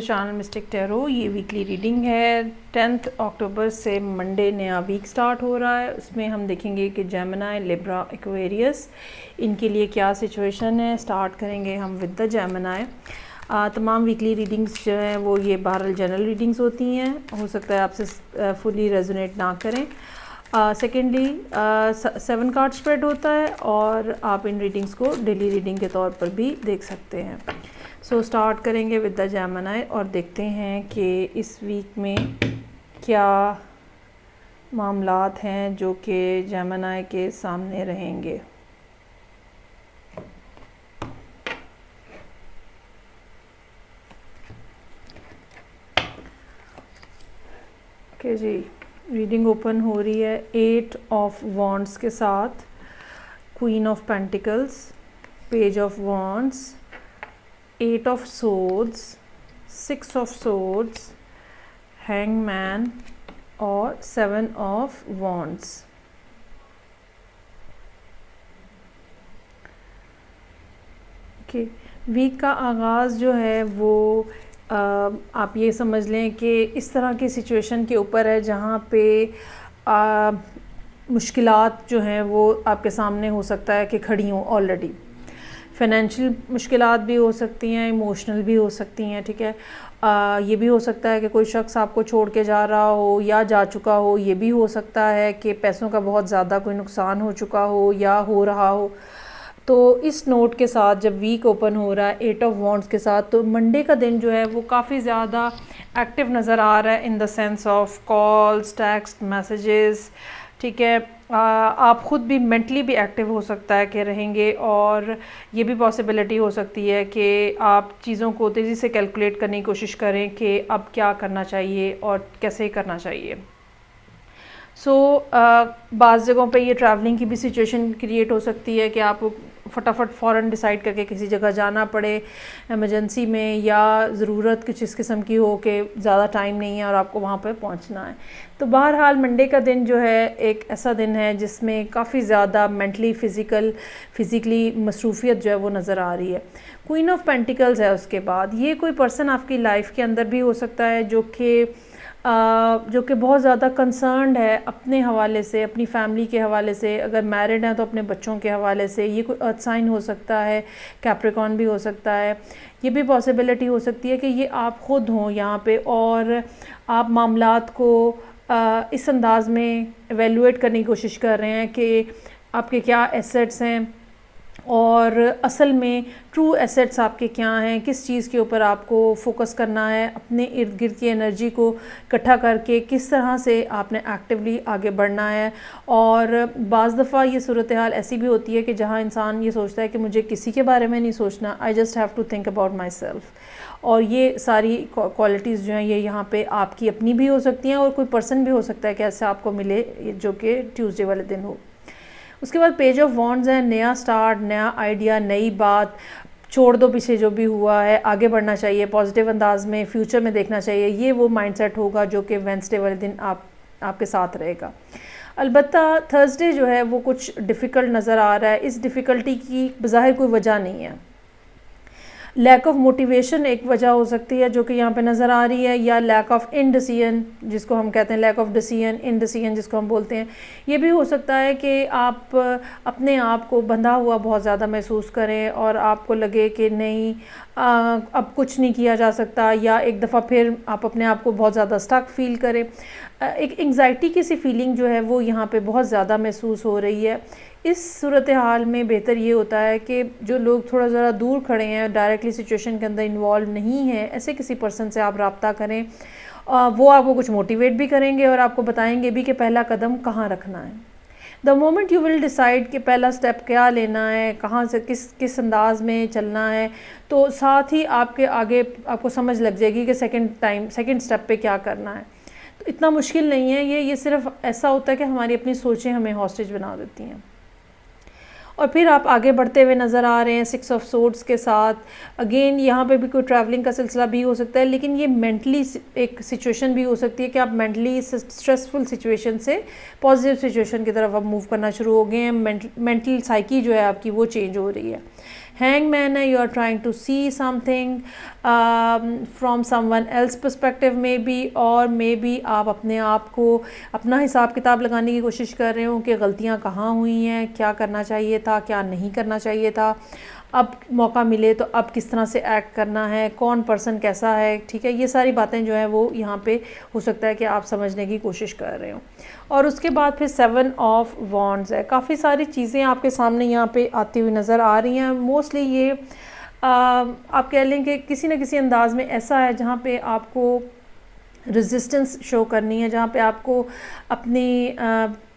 The channel mistake tarot. ये weekly reading है। 10 अक्टूबर से मंडे नया वीक स्टार्ट हो रहा है। उसमें हम देखेंगे कि जेमिनी, लिब्रा, एक्वेरियस इनके लिए क्या सिचुएशन है। स्टार्ट करेंगे हम विद द जेमिनी। तमाम वीकली रीडिंग्स जो हैं वो ये बहरहाल जनरल रीडिंग्स होती हैं, हो सकता है आपसे फुली रेजोनेट ना करें। सेकेंडली 7 कार्ड स्प्रेड होता है और आप इन रीडिंग्स को डेली रीडिंग के तौर पर भी देख सकते हैं। सो स्टार्ट करेंगे विद द जेमिनी और देखते हैं कि इस वीक में क्या मामलात हैं जो कि जेमिनी के सामने रहेंगे। ओके जी, रीडिंग ओपन हो रही है 8 ऑफ वॉन्ड्स के साथ, queen of pentacles, page of wands, 8 of swords, 6 of swords, hangman और 7 ऑफ वॉन्ड्स। ओके, वीक का आगाज़ जो है वो आप ये समझ लें कि इस तरह की सिचुएशन के ऊपर है जहाँ पे मुश्किलात जो हैं वो आपके सामने हो सकता है कि खड़ी हों ऑलरेडी। फाइनेंशियल मुश्किलात भी हो सकती हैं, इमोशनल भी हो सकती हैं, ठीक है। ये भी हो सकता है कि कोई शख्स आपको छोड़ के जा रहा हो या जा चुका हो। ये भी हो सकता है कि पैसों का बहुत ज़्यादा कोई नुकसान हो चुका हो या हो रहा हो। तो इस नोट के साथ जब वीक ओपन हो रहा है 8 ऑफ वॉन्ड्स के साथ, तो मंडे का दिन जो है वो काफ़ी ज़्यादा एक्टिव नज़र आ रहा है in the sense of calls, text, messages, ठीक है। आप ख़ुद भी मेंटली भी एक्टिव हो सकता है कि रहेंगे और ये भी पॉसिबिलिटी हो सकती है कि आप चीज़ों को तेज़ी से कैलकुलेट करने की कोशिश करें कि अब क्या करना चाहिए और कैसे करना चाहिए। बाज़ जगहों पे ये ट्रैवलिंग की भी सिचुएशन क्रिएट हो सकती है कि आप फटाफट फ़ौरन डिसाइड करके किसी जगह जाना पड़े इमरजेंसी में, या ज़रूरत कुछ इस किस्म की हो कि ज़्यादा टाइम नहीं है और आपको वहाँ पे पहुँचना है। तो बहरहाल मंडे का दिन जो है एक ऐसा दिन है जिसमें काफ़ी ज़्यादा मेंटली फ़िज़िकली मसरूफ़ियत जो है वो नज़र आ रही है। क्वीन ऑफ पेंटिकल्स है उसके बाद। ये कोई पर्सन आपकी लाइफ के अंदर भी हो सकता है जो कि बहुत ज़्यादा कंसर्न्ड है अपने हवाले से, अपनी फैमिली के हवाले से। अगर मैरिड हैं तो अपने बच्चों के हवाले से। ये कोई अर्थ साइन हो सकता है, कैप्रिकॉर्न भी हो सकता है। ये भी पॉसिबिलिटी हो सकती है कि ये आप ख़ुद हों यहाँ पे और आप मामलात को इस अंदाज में एवेलुएट करने की कोशिश कर रहे हैं कि आपके क्या एसेट्स हैं और असल में ट्रू एसेट्स आपके क्या हैं, किस चीज़ के ऊपर आपको फोकस करना है। अपने इर्द गिर्द की एनर्जी को इकट्ठा करके किस तरह से आपने एक्टिवली आगे बढ़ना है। और बाज़ दफ़ा ये सूरत हाल ऐसी भी होती है कि जहाँ इंसान ये सोचता है कि मुझे किसी के बारे में नहीं सोचना, I just have to think about myself. और ये सारी क्वालिटीज़ जो हैं ये यहाँ पे आपकी अपनी भी हो सकती हैं और कोई पर्सन भी हो सकता है कि ऐसा आपको मिले जो कि ट्यूसडे वाले दिन हो। उसके बाद पेज ऑफ वॉन्ड्स है, नया स्टार्ट, नया आइडिया, नई बात। छोड़ दो पीछे जो भी हुआ है, आगे बढ़ना चाहिए, पॉजिटिव अंदाज में फ्यूचर में देखना चाहिए। ये वो माइंडसेट होगा जो कि वेडनेसडे वाले दिन आपके साथ रहेगा। अलबत्ता थर्सडे जो है वो कुछ डिफ़िकल्ट नज़र आ रहा है। इस डिफ़िकल्टी की बज़ाहिर कोई वजह नहीं है। लैक ऑफ मोटिवेशन एक वजह हो सकती है जो कि यहाँ पे नज़र आ रही है, या लैक ऑफ इनडिसीजन जिसको हम कहते हैं, लैक ऑफ डिसीजन, इनडिसीजन जिसको हम बोलते हैं। ये भी हो सकता है कि आप अपने आप को बंधा हुआ बहुत ज़्यादा महसूस करें और आपको लगे कि नहीं अब कुछ नहीं किया जा सकता, या एक दफ़ा फिर आप अपने आप को बहुत ज़्यादा स्टक फील करें। एक एंग्जाइटी की सी फीलिंग जो है वो यहाँ पे बहुत ज़्यादा महसूस हो रही है। इस सूरत हाल में बेहतर ये होता है कि जो लोग थोड़ा ज़रा दूर खड़े हैं, डायरेक्टली सिचुएशन के अंदर इन्वॉल्व नहीं है, ऐसे किसी पर्सन से आप रब्ता करें। वो आपको कुछ मोटिवेट भी करेंगे और आपको बताएंगे भी कि पहला कदम कहाँ रखना है। The moment you will decide कि पहला स्टेप क्या लेना है, कहाँ से किस अंदाज में चलना है, तो साथ ही आपके आगे आपको समझ लग जाएगी कि सेकेंड स्टेप पे क्या करना है। तो इतना मुश्किल नहीं है ये सिर्फ ऐसा होता है कि हमारी अपनी सोचें हमें हॉस्टेज बना देती हैं। और फिर आप आगे बढ़ते हुए नज़र आ रहे हैं 6 ऑफ सोर्ड्स के साथ। अगेन यहाँ पे भी कोई ट्रैवलिंग का सिलसिला भी हो सकता है, लेकिन ये मेंटली एक सिचुएशन भी हो सकती है कि आप मेंटली स्ट्रेसफुल सिचुएशन से पॉजिटिव सिचुएशन की तरफ अब मूव करना शुरू हो गए हैं। मेंटल साइकी जो है आपकी वो चेंज हो रही है। हैंगमैन है, you are trying to see something from someone else perspective में बी, और मे बी आप अपने आप को अपना हिसाब किताब लगाने की कोशिश कर रहे हो कि गलतियाँ कहाँ हुई हैं, क्या करना चाहिए था, क्या नहीं करना चाहिए था, अब मौका मिले तो अब किस तरह से एक्ट करना है, कौन पर्सन कैसा है, ठीक है। ये सारी बातें जो है वो यहाँ पे हो सकता है कि आप समझने की कोशिश कर रहे हो। और उसके बाद फिर 7 ऑफ वॉन्ड्स है। काफ़ी सारी चीज़ें आपके सामने यहाँ पे आती हुई नज़र आ रही हैं। मोस्टली ये आप कह लें कि किसी न किसी अंदाज में ऐसा है जहाँ पे आपको रेजिस्टेंस शो करनी है, जहाँ पे आपको अपनी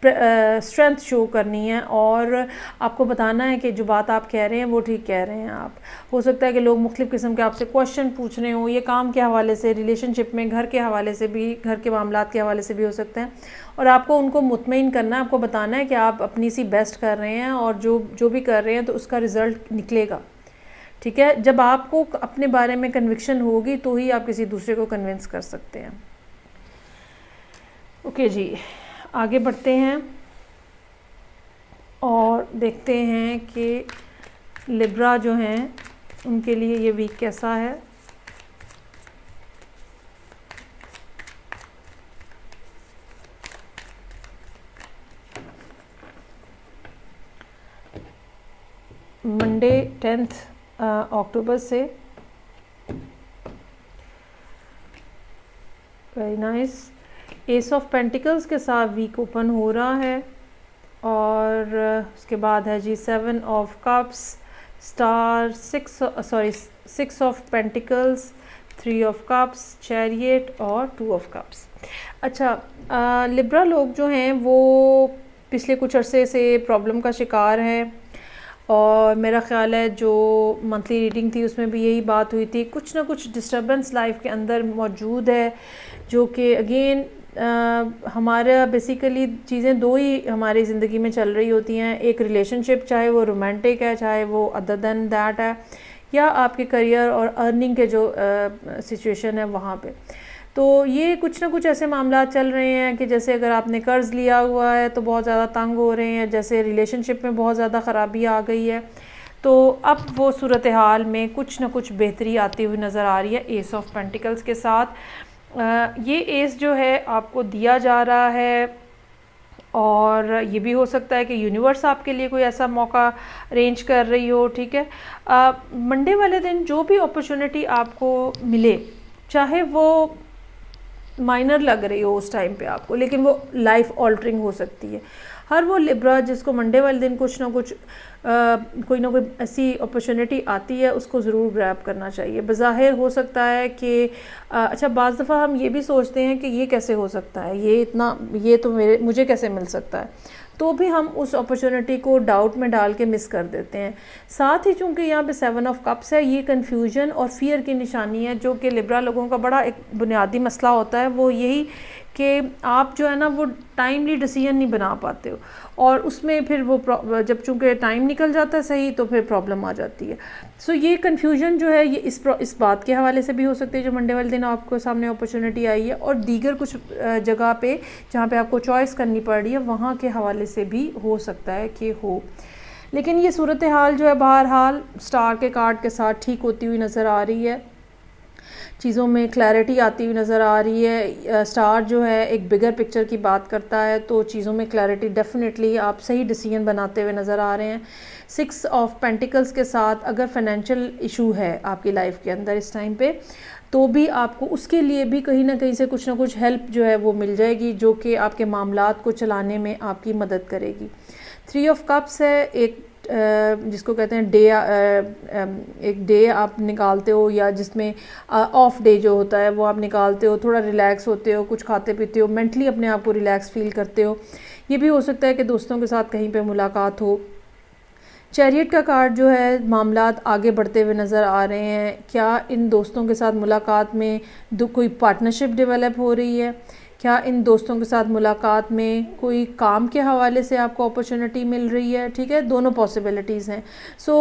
स्ट्रेंथ शो करनी है और आपको बताना है कि जो बात आप कह रहे हैं वो ठीक कह रहे हैं आप। हो सकता है कि लोग मुख्तलिफ़ किस्म के आपसे क्वेश्चन पूछ रहे हों, ये काम के हवाले से, रिलेशनशिप में, घर के हवाले से भी, घर के मामलात के हवाले से भी हो सकते हैं, और आपको उनको मुतमईन करना है, आपको बताना है कि आप अपनी सी बेस्ट कर रहे हैं और जो भी कर रहे हैं तो उसका रिज़ल्ट निकलेगा, ठीक है। जब आपको अपने बारे में कन्विक्शन होगी तो ही आप किसी दूसरे को कन्विंस कर सकते हैं। ओके जी, आगे बढ़ते हैं और देखते हैं कि लिब्रा जो हैं उनके लिए ये वीक कैसा है। मंडे 10 अक्टूबर से, very nice. S of pentacles के साथ वीक ओपन हो रहा है, और उसके बाद है जी 7 of cups, star, 6 of pentacles, 3 of cups, chariot और 2 ऑफ कप्स। अच्छा, लिब्रा लोग जो हैं वो पिछले कुछ अरसे से प्रॉब्लम का शिकार हैं, और मेरा ख़्याल है जो मंथली रीडिंग थी उसमें भी यही बात हुई थी। कुछ ना कुछ डिस्टर्बेंस लाइफ के अंदर मौजूद है, जो कि अगेन हमारा बेसिकली चीज़ें दो ही हमारी ज़िंदगी में चल रही होती हैं। एक रिलेशनशिप, चाहे वो रोमांटिक है, चाहे वो अदर देन दैट है, या आपके करियर और अर्निंग के जो सिचुएशन है वहाँ पे। तो ये कुछ ना कुछ ऐसे मामला चल रहे हैं कि जैसे अगर आपने कर्ज़ लिया हुआ है तो बहुत ज़्यादा तंग हो रहे हैं, जैसे रिलेशनशिप में बहुत ज़्यादा ख़राबी आ गई है, तो अब वो सूरत हाल में कुछ ना कुछ बेहतरी आती हुई नज़र आ रही है एस ऑफ पेंटिकल्स के साथ। ये एस जो है आपको दिया जा रहा है, और ये भी हो सकता है कि यूनिवर्स आपके लिए कोई ऐसा मौका अरेंज कर रही हो, ठीक है। मंडे वाले दिन जो भी अपॉर्चुनिटी आपको मिले, चाहे वो माइनर लग रही हो उस टाइम पे आपको, लेकिन वो लाइफ ऑल्टरिंग हो सकती है। हर वो लिब्रा जिसको मंडे वाले दिन कुछ ना कुछ कोई ना कोई ऐसी अपॉर्चुनिटी आती है, उसको ज़रूर ग्रैब करना चाहिए। बज़ाहिर हो सकता है कि अच्छा, बाज़ दफ़ा हम ये भी सोचते हैं कि ये कैसे हो सकता है, ये तो मुझे कैसे मिल सकता है, तो भी हम उस अपॉर्चुनिटी को डाउट में डाल के मिस कर देते हैं। साथ ही चूँकि यहाँ पे 7 ऑफ कप्स है, ये कन्फ्यूजन और फियर की निशानी है, जो कि लिब्रा लोगों का बड़ा एक बुनियादी मसला होता है। वो यही कि आप जो है ना वो टाइमली डिसीजन नहीं बना पाते हो, और उसमें फिर वो जब चूँकि टाइम निकल जाता है सही, तो फिर प्रॉब्लम आ जाती है। सो ये कन्फ्यूजन जो है ये इस बात के हवाले से भी हो सकती है जो मंडे वाले दिन आपको सामने अपॉर्चुनिटी आई है, और दीगर कुछ जगह पे जहाँ पे आपको चॉइस करनी पड़ रही है वहाँ के हवाले से भी हो सकता है कि हो। लेकिन ये सूरत हाल जो है बहरहाल स्टार के कार्ड के साथ ठीक होती हुई नज़र आ रही है, चीज़ों में क्लैरिटी आती हुई नज़र आ रही है। स्टार जो है एक बिगर पिक्चर की बात करता है, तो चीज़ों में क्लैरिटी डेफिनेटली, आप सही डिसीजन बनाते हुए नज़र आ रहे हैं। 6 ऑफ पेंटिकल्स के साथ अगर फाइनेंशियल इशू है आपकी लाइफ के अंदर इस टाइम पे, तो भी आपको उसके लिए भी कहीं ना कहीं से कुछ ना कुछ हेल्प जो है वो मिल जाएगी, जो कि आपके मामलात को चलाने में आपकी मदद करेगी। 3 ऑफ कप्स है, एक जिसको कहते हैं डे, एक डे आप निकालते हो, या जिसमें ऑफ डे जो होता है वो आप निकालते हो, थोड़ा रिलैक्स होते हो, कुछ खाते पीते हो, मेंटली अपने आप को रिलैक्स फील करते हो। ये भी हो सकता है कि दोस्तों के साथ कहीं पे मुलाकात हो। चैरियट का कार्ड जो है मामलात आगे बढ़ते हुए नज़र आ रहे हैं। क्या इन दोस्तों के साथ मुलाकात में कोई पार्टनरशिप डेवलप हो रही है? क्या इन दोस्तों के साथ मुलाकात में कोई काम के हवाले से आपको अपॉर्चुनिटी मिल रही है? ठीक है, दोनों पॉसिबिलिटीज़ हैं। सो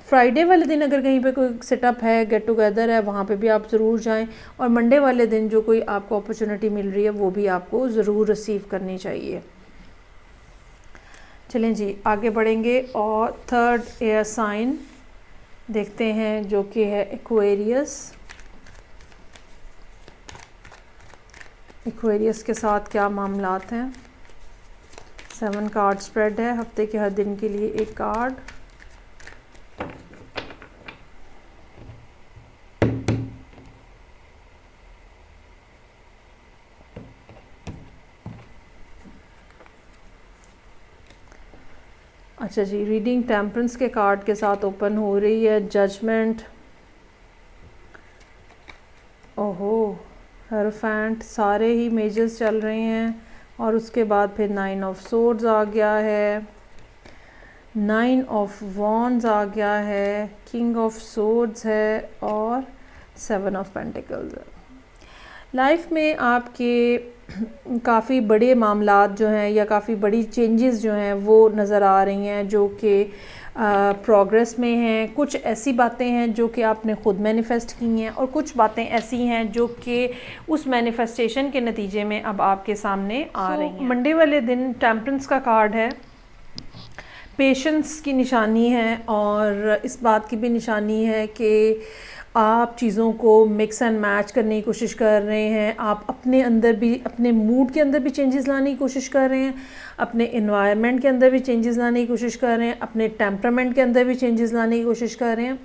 फ्राइडे वाले दिन अगर कहीं पे कोई सेटअप है, गेट टुगेदर है, वहाँ पे भी आप ज़रूर जाएं, और मंडे वाले दिन जो कोई आपको अपॉर्चुनिटी मिल रही है वो भी आपको ज़रूर रिसीव करनी चाहिए। चलें जी, आगे बढ़ेंगे। और थर्ड एयर साइन, देखते हैं जो कि है एक्वेरियस। एक्वेरियस के साथ क्या मामलात हैं। 7 कार्ड स्प्रेड है, हफ्ते के हर दिन के लिए एक कार्ड। अच्छा जी, रीडिंग टेम्परेंस के कार्ड के साथ ओपन हो रही है। जजमेंट, ओहो, हेरोफेंट, सारे ही मेजर्स चल रहे हैं। और उसके बाद फिर 9 ऑफ सोर्ड्स आ गया है, 9 ऑफ वॉन्ड्स आ गया है, किंग ऑफ सोर्ड्स है और 7 ऑफ पेंटिकल्स है। लाइफ में आपके काफ़ी बड़े मामलात जो हैं या काफ़ी बड़ी चेंजेस जो हैं वो नज़र आ रही हैं, जो कि प्रोग्रेस में हैं। कुछ ऐसी बातें हैं जो कि आपने ख़ुद मैनिफेस्ट की हैं और कुछ बातें ऐसी हैं जो कि उस मैनिफेस्टेशन के नतीजे में अब आपके सामने आ रही हैं। मंडे वाले दिन टेम्परेंस का कार्ड है, पेशेंस की निशानी है और इस बात की भी निशानी है कि आप चीज़ों को मिक्स एंड मैच करने की कोशिश कर रहे हैं। आप अपने अंदर भी, अपने मूड के अंदर भी चेंजेस लाने की कोशिश कर रहे हैं, अपने एनवायरनमेंट के अंदर भी चेंजेस लाने की कोशिश कर रहे हैं, अपने टेम्परामेंट के अंदर भी चेंजेस लाने की कोशिश कर रहे हैं।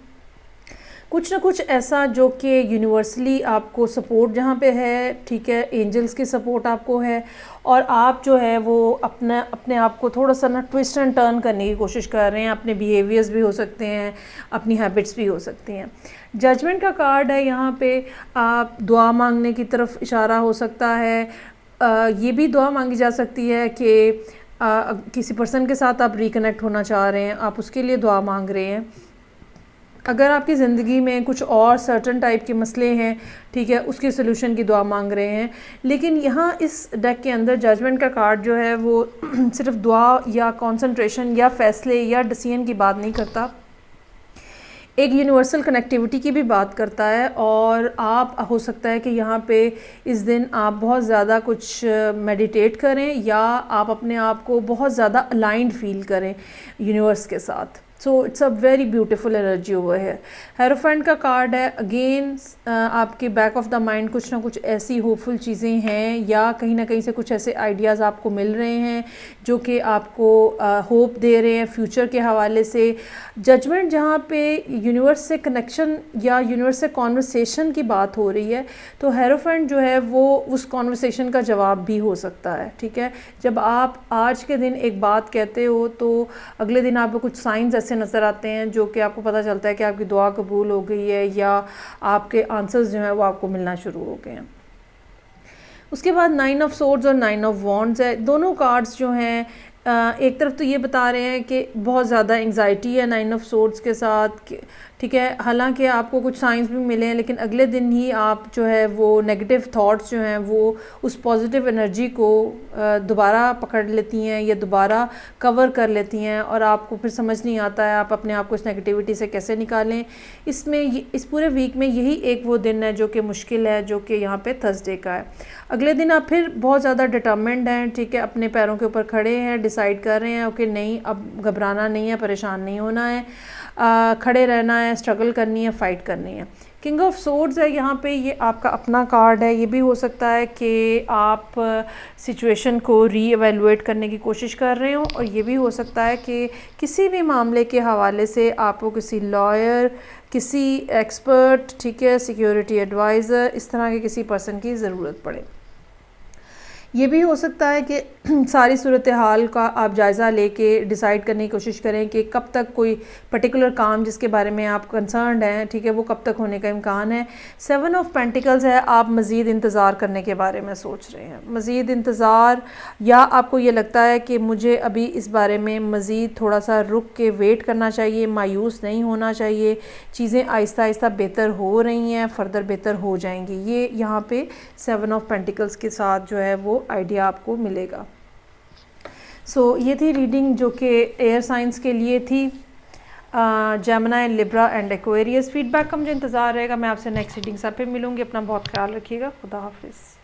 कुछ ना कुछ ऐसा जो कि यूनिवर्सली आपको सपोर्ट जहाँ पे है, ठीक है, एंजल्स की सपोर्ट आपको है और आप जो है वो अपने आप को थोड़ा सा ना ट्विस्ट एंड टर्न करने की कोशिश कर रहे हैं। अपने बिहेवियर्स भी हो सकते हैं, अपनी हैबिट्स भी हो सकती हैं। जजमेंट का कार्ड है, यहाँ पे आप दुआ मांगने की तरफ इशारा हो सकता है। ये भी दुआ मांगी जा सकती है कि किसी पर्सन के साथ आप रिकनेक्ट होना चाह रहे हैं, आप उसके लिए दुआ मांग रहे हैं। अगर आपकी ज़िंदगी में कुछ और सर्टन टाइप के मसले हैं, ठीक है, उसके सोल्यूशन की दुआ मांग रहे हैं। लेकिन यहाँ इस डेक के अंदर जजमेंट का कार्ड जो है वो सिर्फ दुआ या कंसंट्रेशन या फ़ैसले या डिसीजन की बात नहीं करता, एक यूनिवर्सल कनेक्टिविटी की भी बात करता है। और आप हो सकता है कि यहाँ पे इस दिन आप बहुत ज़्यादा कुछ मेडिटेट करें या आप अपने आप को बहुत ज़्यादा अलाइंड फील करें यूनिवर्स के साथ। So it's a very beautiful energy over है। हेरोफेंट का कार्ड है, अगेन आपके बैक ऑफ द माइंड कुछ ना कुछ ऐसी होपफुल चीज़ें हैं या कहीं ना कहीं से कुछ ऐसे आइडियाज़ आपको मिल रहे हैं जो कि आपको होप दे रहे हैं फ्यूचर के हवाले से। जजमेंट जहाँ पे यूनिवर्स से कनेक्शन या यूनिवर्स से कॉन्वर्सेशन की बात हो रही है, तो हेरोफेंट जो है वो उस कॉन्वर्सेशन का जवाब भी हो सकता है, ठीक है। जब आप आज के दिन एक बात कहते हो तो अगले दिन आपको कुछ साइंस ऐसे नज़र आते हैं जो कि आपको पता चलता है कि आपकी दुआ कबूल हो गई है या आपके आंसर्स जो हैं वो आपको मिलना शुरू हो गए हैं। उसके बाद 9 ऑफ सोर्ड्स और 9 ऑफ वॉन्ड्स है। दोनों कार्ड्स जो हैं एक तरफ तो ये बता रहे हैं कि बहुत ज़्यादा एंग्जाइटी है 9 ऑफ सोर्ड्स के साथ, ठीक है। हालांकि आपको कुछ साइंस भी मिले हैं लेकिन अगले दिन ही आप जो है वो नेगेटिव थॉट्स जो हैं वो उस पॉजिटिव एनर्जी को दोबारा पकड़ लेती हैं या दोबारा कवर कर लेती हैं और आपको फिर समझ नहीं आता है आप अपने आप को इस नेगेटिविटी से कैसे निकालें। इस पूरे वीक में यही एक वो दिन है जो कि मुश्किल है, जो कि यहाँ पे थर्सडे का है। अगले दिन आप फिर बहुत ज़्यादा डिटर्मिन्ड हैं, ठीक है, अपने पैरों के ऊपर खड़े हैं, डिसाइड कर रहे हैं ओके नहीं, अब घबराना नहीं है, परेशान नहीं होना है, खड़े रहना है, स्ट्रगल करनी है, फ़ाइट करनी है। किंग ऑफ सोर्ड्स है यहाँ पे, ये आपका अपना कार्ड है। ये भी हो सकता है कि आप सिचुएशन को री एवेलुएट करने की कोशिश कर रहे हो और ये भी हो सकता है कि किसी भी मामले के हवाले से आपको किसी लॉयर, किसी एक्सपर्ट, ठीक है, सिक्योरिटी एडवाइज़र, इस तरह के किसी पर्सन की ज़रूरत पड़े। ये भी हो सकता है कि सारी सूरत हाल का आप जायज़ा लेके डिसाइड करने की कोशिश करें कि कब तक कोई पर्टिकुलर काम जिसके बारे में आप कंसर्न्ड हैं, ठीक है, वो कब तक होने का इम्कान है। 7 ऑफ पेंटिकल्स है, आप मज़ीद इंतज़ार करने के बारे में सोच रहे हैं, मज़ीद इंतज़ार, या आपको ये लगता है कि मुझे अभी इस बारे में मज़ीद थोड़ा सा रुक के वेट करना चाहिए, मायूस नहीं होना चाहिए, चीज़ें आहिस्ता आहिस्ता बेहतर हो रही हैं, फ़र्दर बेहतर हो जाएंगी। ये यहाँ पे 7 ऑफ पेंटिकल्स के साथ जो है वो आइडिया आपको मिलेगा। ये थी रीडिंग जो कि एयर साइंस के लिए थी, Gemini, Libra and Aquarius. Feedback का मुझे इंतज़ार रहेगा। मैं आपसे नेक्स्ट रीडिंग से फिर मिलूँगी। अपना बहुत ख्याल रखिएगा। खुदा हाफिज़।